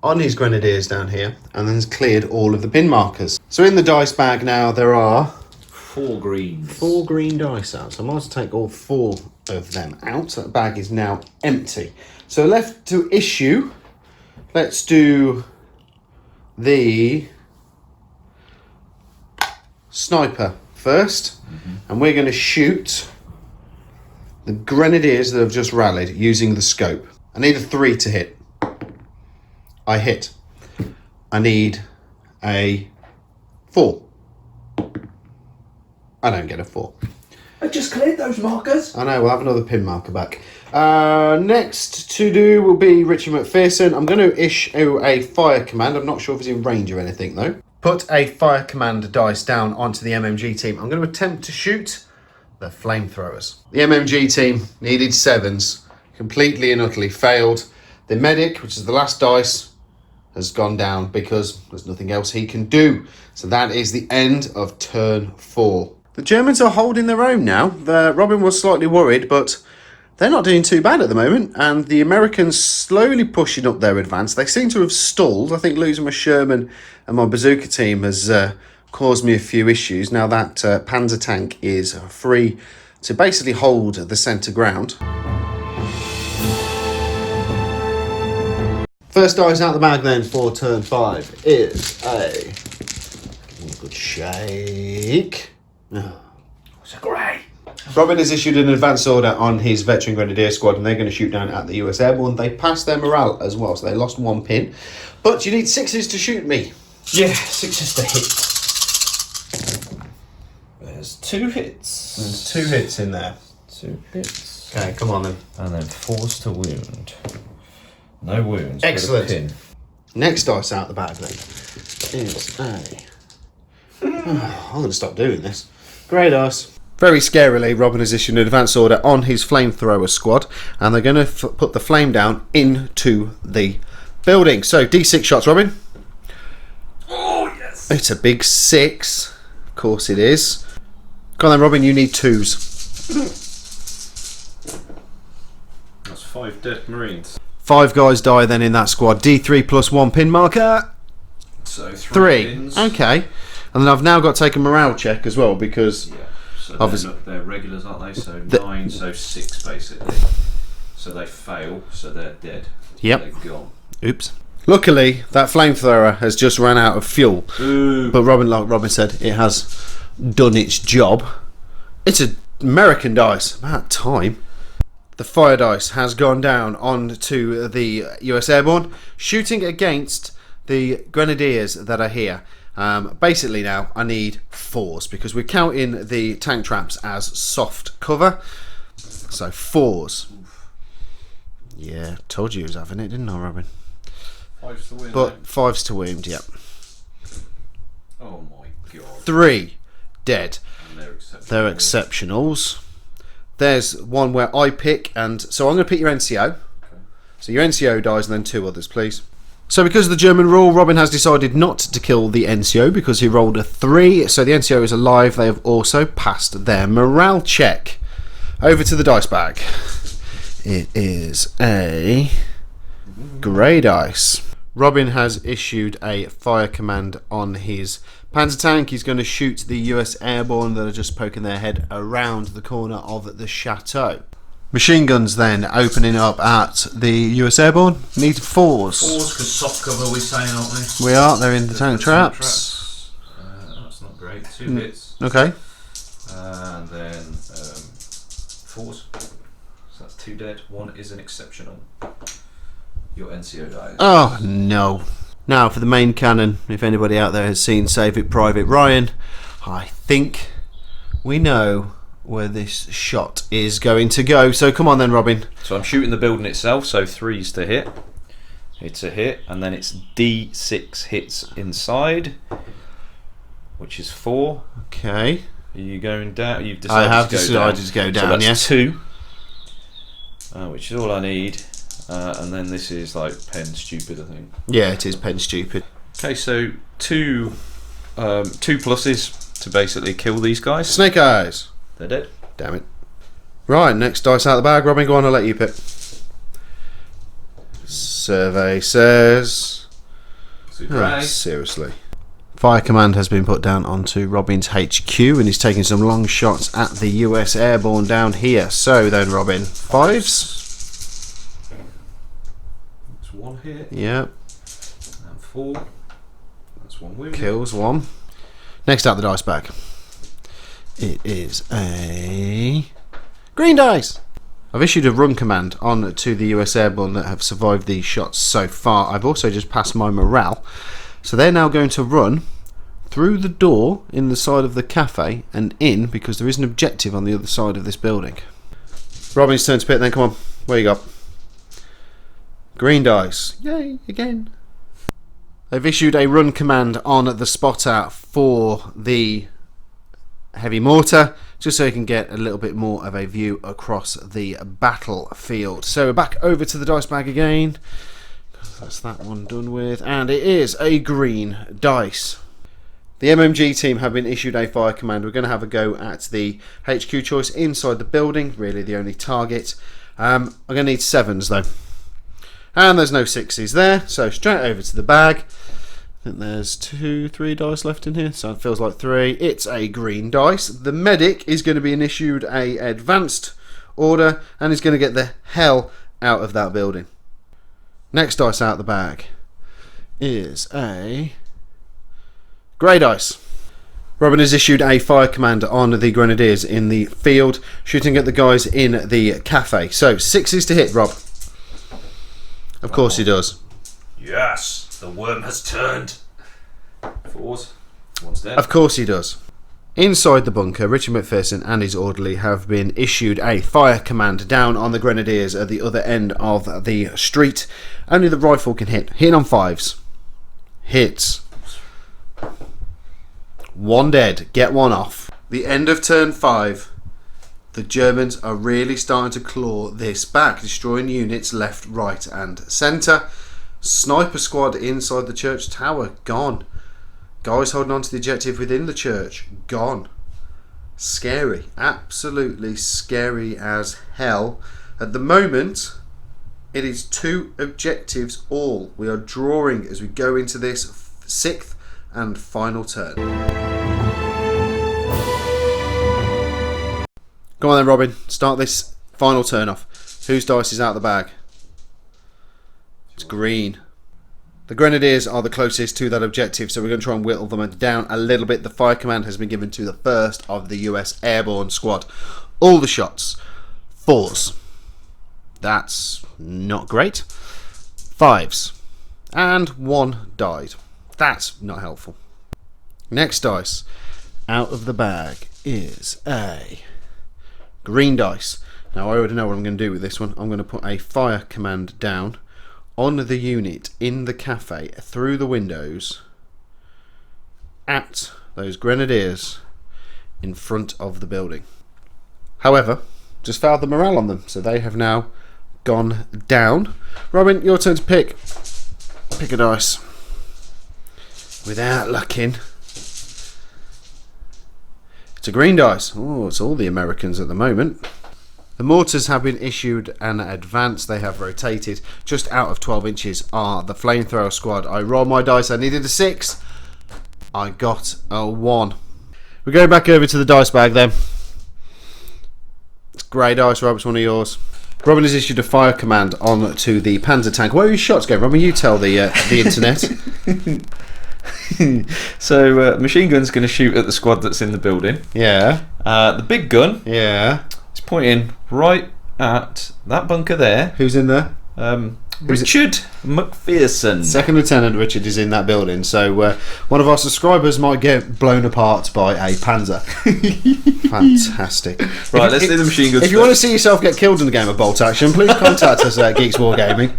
on his Grenadiers down here and then has cleared all of the pin markers. So in the dice bag now there are 4 greens. 4 green dice out. So I might take all 4 of them out. So that bag is now empty. So left to issue, let's do the sniper first. And we're going to shoot the Grenadiers that have just rallied using the scope. I need a 3 to hit. I hit. I need a 4. I don't get a 4. I just cleared those markers. I know, we'll have another pin marker back. Next to do will be Richard McPherson. I'm going to issue a fire command. I'm not sure if it's in range or anything though. Put a fire command dice down onto the MMG team. I'm going to attempt to shoot the flamethrowers. The MMG team needed 7s. Completely and utterly failed. The medic, which is the last dice, has gone down because there's nothing else he can do. So that is the end of turn 4. The Germans are holding their own now. Robin was slightly worried, but they're not doing too bad at the moment. And the Americans slowly pushing up their advance. They seem to have stalled. I think losing my Sherman and my bazooka team has caused me a few issues. Now that Panzer tank is free to basically hold the centre ground. First dice out the bag then for turn 5 is a good shake. Oh. It's a grey. Robin has issued an advance order on his veteran Grenadier squad and they're going to shoot down at the US Airborne. They passed their morale as well, so they lost 1 pin. But you need 6s to shoot me. Yeah, 6s to hit. There's 2 hits. There's 2 hits in there. 2 hits. Okay, come on then. And then 4's to wound. No wounds. but a Excellent. pin. Next dice out the bag then is a... I'm going to stop doing this. Grey dice. Very scarily, Robin has issued an advance order on his flamethrower squad and they're going to put the flame down into the building. So, D6 shots, Robin. Oh, yes. It's a big 6. Of course it is. Go on then, Robin, you need 2s. That's 5 dead Marines. 5 guys die then in that squad. D3 plus 1 pin marker. So 3. pins. Okay. And then I've now got to take a morale check as well because... Yeah. So Obviously- they're regulars, aren't they? So The- 9, so 6 basically. So they fail, so they're dead. Yep. They're gone. Oops. Luckily, that flamethrower has just ran out of fuel. Ooh. But Robin, like Robin said, it has done its job. It's an American dice. About time. The fire dice has gone down onto the US Airborne, shooting against the Grenadiers that are here. Basically now, I need 4s because we're counting the tank traps as soft cover. So 4s. Yeah, told you he was having it, didn't I, Robin? 5's to win. but 5's to wound, yep. Oh my god. 3 dead. And They're exceptionals. There's one where I pick, and so I'm going to pick your NCO. Okay. So your NCO dies, and then 2 others, please. So because of the German rule, Robin has decided not to kill the NCO because he rolled a 3. So the NCO is alive. They have also passed their morale check. Over to the dice bag. It is a grey dice. Robin has issued a fire command on his Panzer tank. He's going to shoot the US Airborne that are just poking their head around the corner of the chateau. Machine guns then opening up at the US Airborne. Need 4s. 4's because soft cover we're saying, aren't we? We are. They're in the tank traps. That's not great. 2 hits. Okay. And then 4's. So that's 2 dead. 1 is an exceptional. Your NCO dies. Oh no. Now for the main cannon. If anybody out there has seen Save It Private Ryan, I think we know where this shot is going to go. So come on then, Robin. So I'm shooting the building itself, so 3's to hit. It's a hit, and then it's D6 hits inside, which is 4. Okay. Are you going down? You've decided I have to go decided down. to go down, so that's yes. 2, which is all I need. And then this is like pen stupid, I think. Yeah, it is pen stupid. Okay, so 2 pluses to basically kill these guys. Snake eyes. They're dead. Damn it. Right, next dice out of the bag. Robin, go on, I'll let you pick. Survey says... Oh, seriously. Fire command has been put down onto Robin's HQ, and he's taking some long shots at the US Airborne down here. So then, Robin, 5's? That's 1 hit. Yep. And 4. That's 1 wound. Kills 1. Next out the dice bag. It is a green dice. I've issued a run command on to the US Airborne that have survived these shots so far. I've also just passed my morale. So they're now going to run through the door in the side of the cafe and in, because there is an objective on the other side of this building. Robin's turn to pick then, come on. Where you got? Green dice. Yay, again. They've issued a run command on the spotter for the heavy mortar, just so you can get a little bit more of a view across the battlefield. So we're back over to the dice bag again. That's that one done with, and it is a green dice. The MMG team have been issued a fire command. We're going to have a go at the HQ choice inside the building, really the only target. I'm going to need 7s though, and there's no 6s there, so straight over to the bag. I think there's 3 dice left in here, so it feels like 3. It's a green dice. The medic is going to be issued a advanced order and is going to get the hell out of that building. Next dice out of the bag is a grey dice. Robin has issued a fire command on the Grenadiers in the field, shooting at the guys in the cafe. So 6s to hit, Rob. Of course he does. Yes, the worm has turned. 4's. 1's dead. Of course he does. Inside the bunker, Richard McPherson and his orderly have been issued a fire command down on the Grenadiers at the other end of the street. Only the rifle can hit. Hitting on 5s. Hits. 1 dead. Get 1 off. The end of turn 5. The Germans are really starting to claw this back, destroying units left, right and centre. Sniper squad inside the church tower, gone. Guys holding on to the objective within the church, gone. Scary, absolutely scary as hell. At the moment, it is 2 objectives all. We are drawing as we go into this 6th and final turn. Come on then, Robin, start this final turn off. Whose dice is out of the bag? It's green. The Grenadiers are the closest to that objective, so we're going to try and whittle them down a little bit. The fire command has been given to the first of the US Airborne squad. All the shots, 4s. That's not great. 5s. And 1 died. That's not helpful. Next dice out of the bag is a green dice. Now I already know what I'm going to do with this one. I'm going to put a fire command down on the unit in the cafe through the windows at those Grenadiers in front of the building. However, just failed the morale on them, so they have now gone down. Robin, your turn to pick a dice without looking. It's a green dice. Oh, it's all the Americans at the moment. The mortars have been issued an advance. They have rotated. Just out of 12 inches are the flamethrower squad. I roll my dice. I needed a 6. I got a 1. We're going back over to the dice bag then. It's grey dice. Rob, it's one of yours. Robin has issued a fire command on to the Panzer tank. Where are your shots going, Robin? You tell the internet. So machine gun's going to shoot at the squad that's in the building. Yeah. The big gun Yeah. is pointing right at that bunker there. Who's in there? Richard McPherson. Second Lieutenant Richard is in that building. So one of our subscribers might get blown apart by a Panzer. Fantastic. Right, let's do the machine guns. If you want to see yourself get killed in a game of bolt action, please contact us at Geeks Wargaming.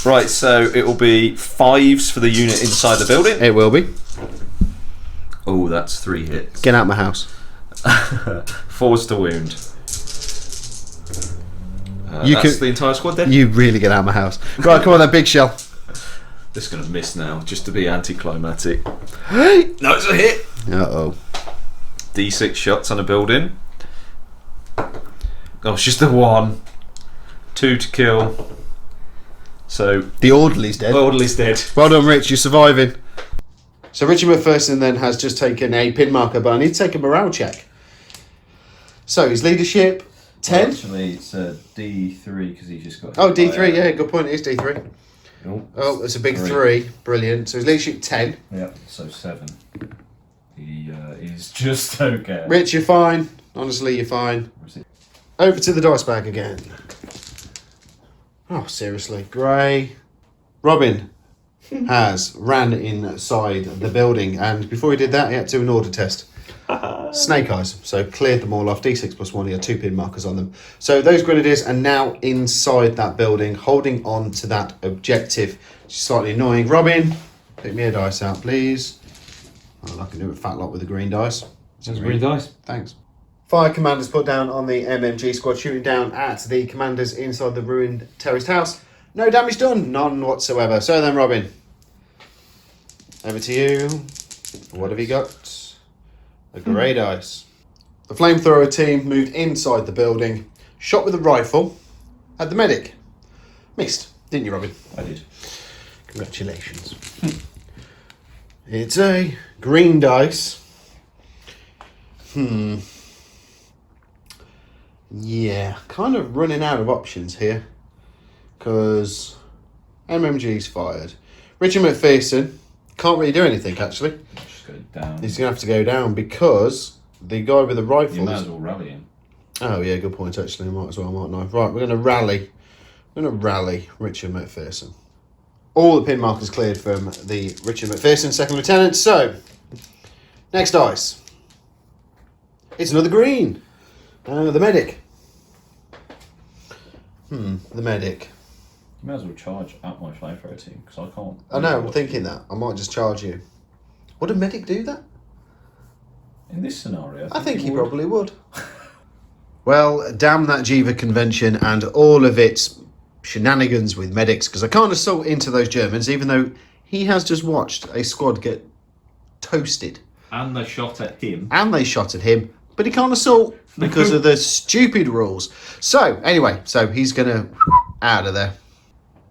Right, so it will be 5s for the unit inside the building. It will be. Oh, that's 3 hits. Get out of my house. 4s to wound. That's the entire squad then? You really get out of my house. Right, come on then, big shell. This is going to miss now, just to be anticlimactic. Hey! No, it's a hit. Uh-oh. D6 shots on a building. Oh, it's just the 1. 2 to kill. So The orderly's dead. orderly's dead. Well done, Rich. You're surviving. So Richard McPherson then has just taken a pin marker, but I need to take a morale check. So his leadership, 10. Actually, it's a D3 because he's just got. Oh, D3. Yeah, good point. It is D3. Oh, Oh, it's a big 3. Brilliant. So his leadership, 10. yeah, so 7. He is just okay. Rich, you're fine. Honestly, you're fine. Over to the dice bag again. Oh, seriously. Grey. Robin has ran inside the building, and before he did that, he had to do an order test. Snake eyes. So cleared them all off. D6 plus 1. He had 2 pin markers on them. So those Grenadiers are now inside that building, holding on to that objective. Which is slightly annoying. Robin, pick me a dice out, please. Well, I can do a fat lot with the green dice. That's green dice. Thanks. Fire commanders put down on the MMG squad, shooting down at the commanders inside the ruined terraced house. No damage done, none whatsoever. So then, Robin, over to you. What have you got? A grey dice. The flamethrower team moved inside the building, shot with a rifle at the medic. Missed, didn't you, Robin? I did. Congratulations. It's a green dice. Yeah, kind of running out of options here. Because MMG's fired. Richard McPherson can't really do anything, actually. Just go down. He's going to have to go down because the guy with the rifle... You might as well rally him. Oh, yeah, good point, actually. Might as well, mightn't I? Right, we're going to rally. We're going to rally Richard McPherson. All the pin markers cleared from the Richard McPherson, second lieutenant. So, next dice. It's another green. The medic. The medic. You might as well charge at my flamethrower team because I can't. I know, I'm thinking that. I might just charge you. Would a medic do that? In this scenario, I think he probably would. Well, damn that Geneva Convention and all of its shenanigans with medics, because I can't assault into those Germans, even though he has just watched a squad get toasted. And they shot at him. And they shot at him, but he can't assault because of the stupid rules. So, anyway, so he's going to out of there.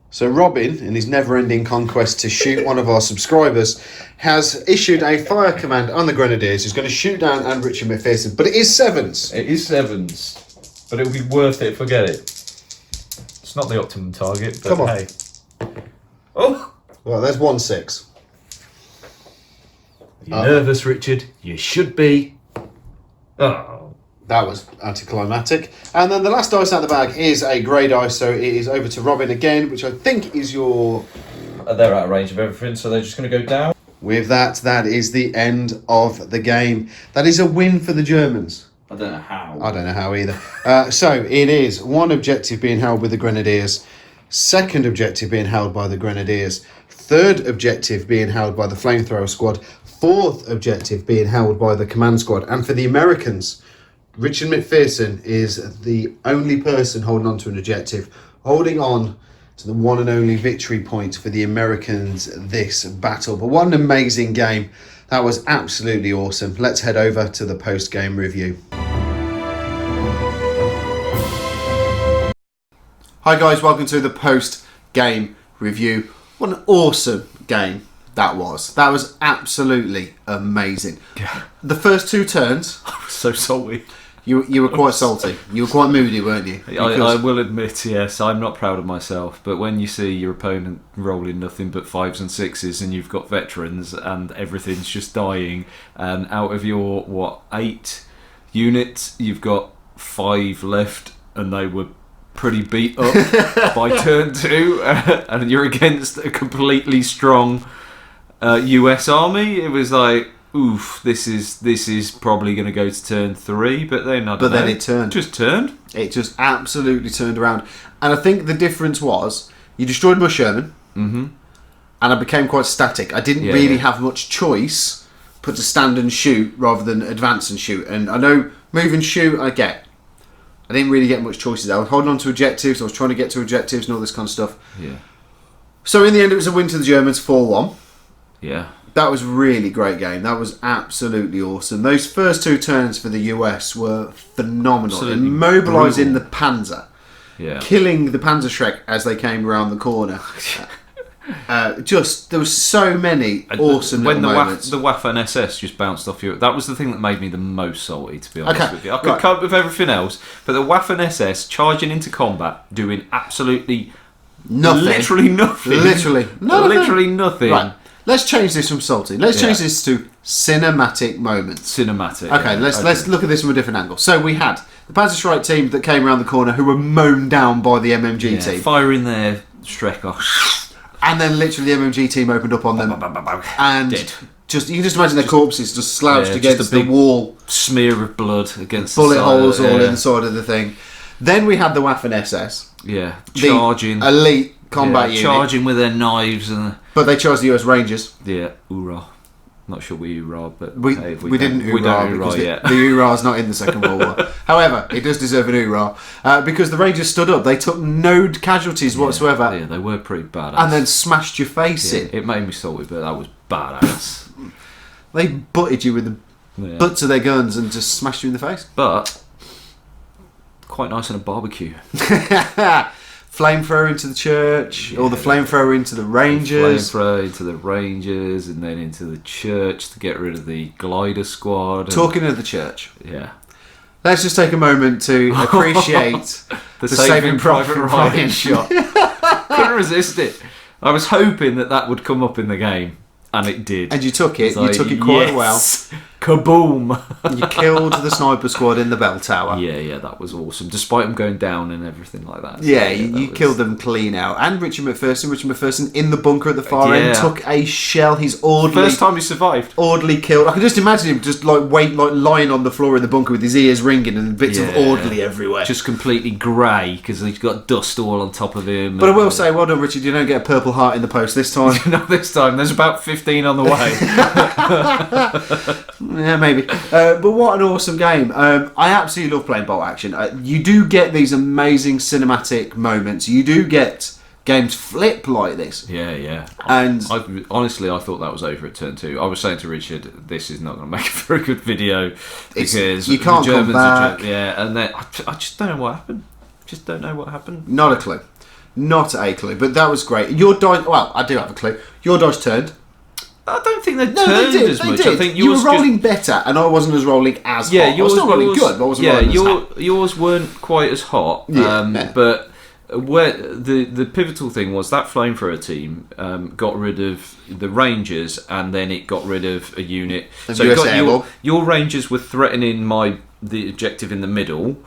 So Robin, in his never-ending conquest to shoot one of our subscribers, has issued a fire command on the Grenadiers who's going to shoot down and Richard McPherson. But it is 7s. It is 7s, but it'll be worth it if I get it. It's not the optimum target, but Come on. hey. Oh! Well, there's 1 6. You're nervous, Richard. You should be. Oh. That was anticlimactic. And then the last dice out of the bag is a grey dice, so it is over to Robin again, which I think is your... They're out of range of everything, so they're just going to go down. With that, that is the end of the game. That is a win for the Germans. I don't know how. I don't know how either. So it is 1 objective being held with the Grenadiers, Second objective being held by the Grenadiers. Third objective being held by the Flamethrower Squad. Fourth objective being held by the Command Squad. And for the Americans, Richard McPherson is the only person holding on to an objective, holding on to the one and only victory point for the Americans this battle. But what an amazing game. That was absolutely awesome. Let's head over to the post-game review. Hi guys, welcome to the post-game review. What an awesome game that was. That was absolutely amazing. The first two turns, So salty. you were quite salty. You were quite moody, weren't you? I will admit, yes, I'm not proud of myself, but when you see your opponent rolling nothing but 5s and 6s and you've got veterans and everything's just dying, and out of your, 8 units, you've got 5 left and they were pretty beat up by turn 2, and you're against a completely strong US army, it was like, oof, this is probably going to go to turn 3, but then I don't know. Then it turned. Just turned. It just absolutely turned around. And I think the difference was, you destroyed my Sherman, and I became quite static. I didn't really have much choice but to stand and shoot rather than advance and shoot. And I know move and shoot, I didn't really get much choices. I was holding on to objectives, I was trying to get to objectives and all this kind of stuff. Yeah. So in the end it was a win to the Germans, 4-1. Yeah. That was a really great game. That was absolutely awesome. Those first 2 turns for the US were phenomenal. Absolutely Immobilising brutal. the Panzer. Yeah. Killing the Panzerschreck as they came around the corner. There was so many awesome when little moments. the Waffen SS just bounced off you. That was the thing that made me the most salty, to be honest Okay, with you. I could cope with everything else, but the Waffen SS charging into combat, doing absolutely Nothing. literally nothing. Literally nothing. Right. Let's change this from salty. Let's change this to cinematic moments. Cinematic. Okay, let's look at this from a different angle. So we had the Panzerschreck team that came around the corner who were mown down by the MMG team. Firing their Strecker. And then literally the MMG team opened up on them. And Dead. you can just imagine their corpses just slouched just against a the big wall. Smear of blood against Bullet the side holes of, all in the side of the thing. Then we had the Waffen SS. Yeah, The charging. elite combat unit. Charging with their knives and... But they chose the US Rangers. Yeah, hoorah. Not sure we hoorah, but We hey, didn't hoorah we don't because hoorah yet. the hoorah's not in the Second World War. However, it does deserve an hoorah because the Rangers stood up. They took no casualties whatsoever. Yeah, they were pretty badass. And then smashed your face in. It made me salty, but that was badass. They butted you with the butts of their guns and just smashed you in the face. But quite nice on a barbecue. Flamethrower into the church, or the flamethrower into the Rangers. Flamethrower into the Rangers, and then into the church to get rid of the glider squad. Talking of the church, Yeah. let's just take a moment to appreciate The Saving Private Ryan shot. Couldn't resist it. I was hoping that would come up in the game, and it did. And you took it. It's You like, took it quite yes. Kaboom! You killed the sniper squad in the bell tower. Yeah, that was awesome. Despite them going down and everything like that. So, Yeah, that you was- killed them clean out. And Richard McPherson in the bunker at the far Yeah. end took a shell. He's orderly First time he survived. killed. I can just imagine him just lying on the floor in the bunker with his ears ringing and bits of Yeah. orderly everywhere. Just completely grey because he's got dust all on top of him. But I will say, well done, Richard. You don't get a purple heart in the post this time. Not this time. There's about 15 on the way. Yeah, maybe. But what an awesome game. I absolutely love playing bolt action. You do get these amazing cinematic moments. You do get games flip like this. Yeah. And Honestly, I thought that was over at turn 2. I was saying to Richard, this is not going to make a very good video because you can't the Germans come back. and then I just don't know what happened. Just don't know what happened. not a clue. Not a clue. But that was great. Your dice... Well, I do have a clue. Your dice turned. I don't think they No, turned they did. as They much. did. I think You were yours rolling better, and I wasn't as rolling as hot. I was still rolling good, but I wasn't rolling as hot. Yours weren't quite as hot. Yeah. But where the pivotal thing was that flamethrower team got rid of the Rangers, and then it got rid of a unit. And So you US got Airborne. your Rangers were threatening the objective in the middle.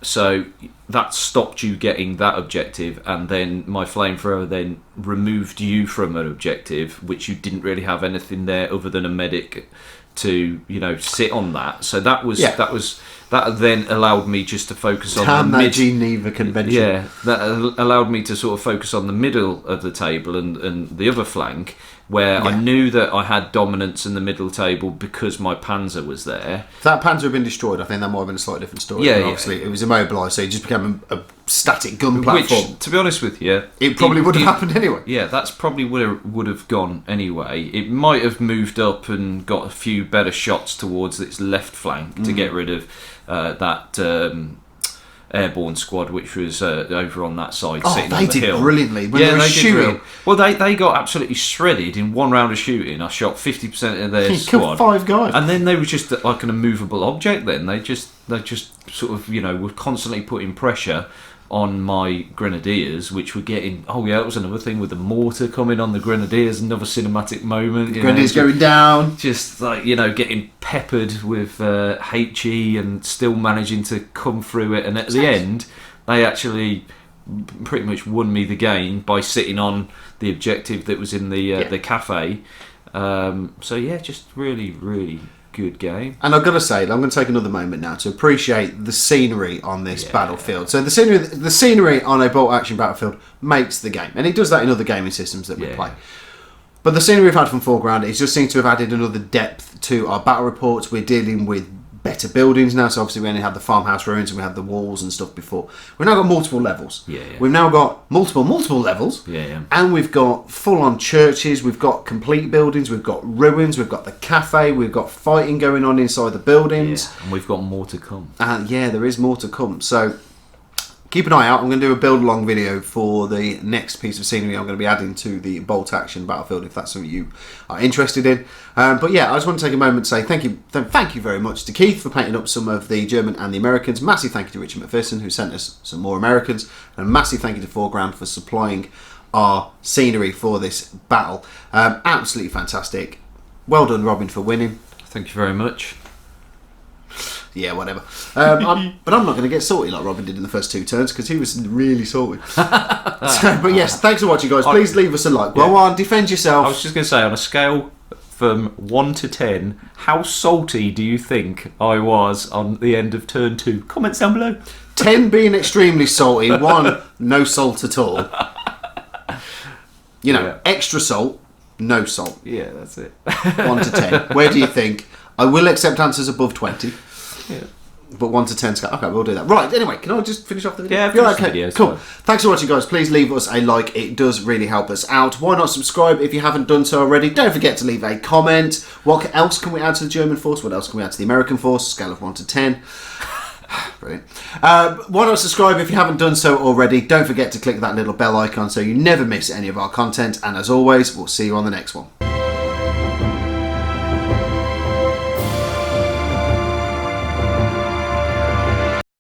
So that stopped you getting that objective, and then my flamethrower then removed you from an objective, which you didn't really have anything there other than a medic to sit on that. So that was that then allowed me just to focus on Damn the that Geneva Convention. Yeah, that allowed me to sort of focus on the middle of the table and the other flank, where I knew that I had dominance in the middle table because my Panzer was there. If that Panzer had been destroyed, I think that might have been a slightly different story. Yeah, But yeah. obviously, it was immobilised, so it just became a static gun platform. Which, to be honest with you, It probably would have happened anyway. Yeah, that's probably would have gone anyway. It might have moved up and got a few better shots towards its left flank to get rid of that Airborne squad, which was over on that side, sitting on they the did hill. brilliantly when they were shooting. Well, they got absolutely shredded in one round of shooting. I shot 50% of their He squad. killed 5 guys. And then they were just like an immovable object. Then they just sort of were constantly putting pressure on my Grenadiers, which were getting. Oh yeah, that was another thing with the mortar coming on the Grenadiers. Another cinematic moment. Grenadiers going down. Just like getting peppered with HE and still managing to come through it. And at the end, they actually pretty much won me the game by sitting on the objective that was in the cafe. So yeah, just really, really good game. And I've got to say, I'm going to take another moment now to appreciate the scenery on this battlefield. So the scenery on a bolt action battlefield makes the game, and it does that in other gaming systems that we play. But the scenery we've had from Foreground, it just seems to have added another depth to our battle reports. We're dealing with better buildings now, so obviously we only had the farmhouse ruins and we had the walls and stuff before. We've now got multiple levels. We've now got multiple levels. And we've got full-on churches, we've got complete buildings, we've got ruins, we've got the cafe, we've got fighting going on inside the buildings. And we've got more to come. There is more to come. So keep an eye out. I'm going to do a build-along video for the next piece of scenery I'm going to be adding to the bolt action battlefield, if that's something you are interested in. But yeah, I just want to take a moment to say thank you very much to Keith for painting up some of the German and the Americans. Massive thank you to Richard McPherson, who sent us some more Americans. And massive thank you to Foreground for supplying our scenery for this battle. Absolutely fantastic. Well done, Robin, for winning. Thank you very much. Yeah, whatever. But I'm not going to get salty like Robin did in the first 2 turns, because he was really salty. But yes, thanks for watching, guys. Please leave us a like. Go on, defend yourself. I was just going to say, on a scale from 1 to 10, how salty do you think I was on the end of turn 2? Comments down below. 10 being extremely salty, 1 no salt at all. Extra salt, no salt. Yeah, that's it. 1 to 10. Where do you think? I will accept answers above 20. Yeah. But 1 to 10 scale. Okay, we'll do that. Right, anyway, can I just finish off the video? Yeah, finish the video, Cool. fine. Thanks for watching, guys. Please leave us a like. It does really help us out. Why not subscribe if you haven't done so already? Don't forget to leave a comment. What else can we add to the German force? What else can we add to the American force? Scale of 1 to 10. Brilliant. Why not subscribe if you haven't done so already? Don't forget to click that little bell icon so you never miss any of our content. And as always, we'll see you on the next one.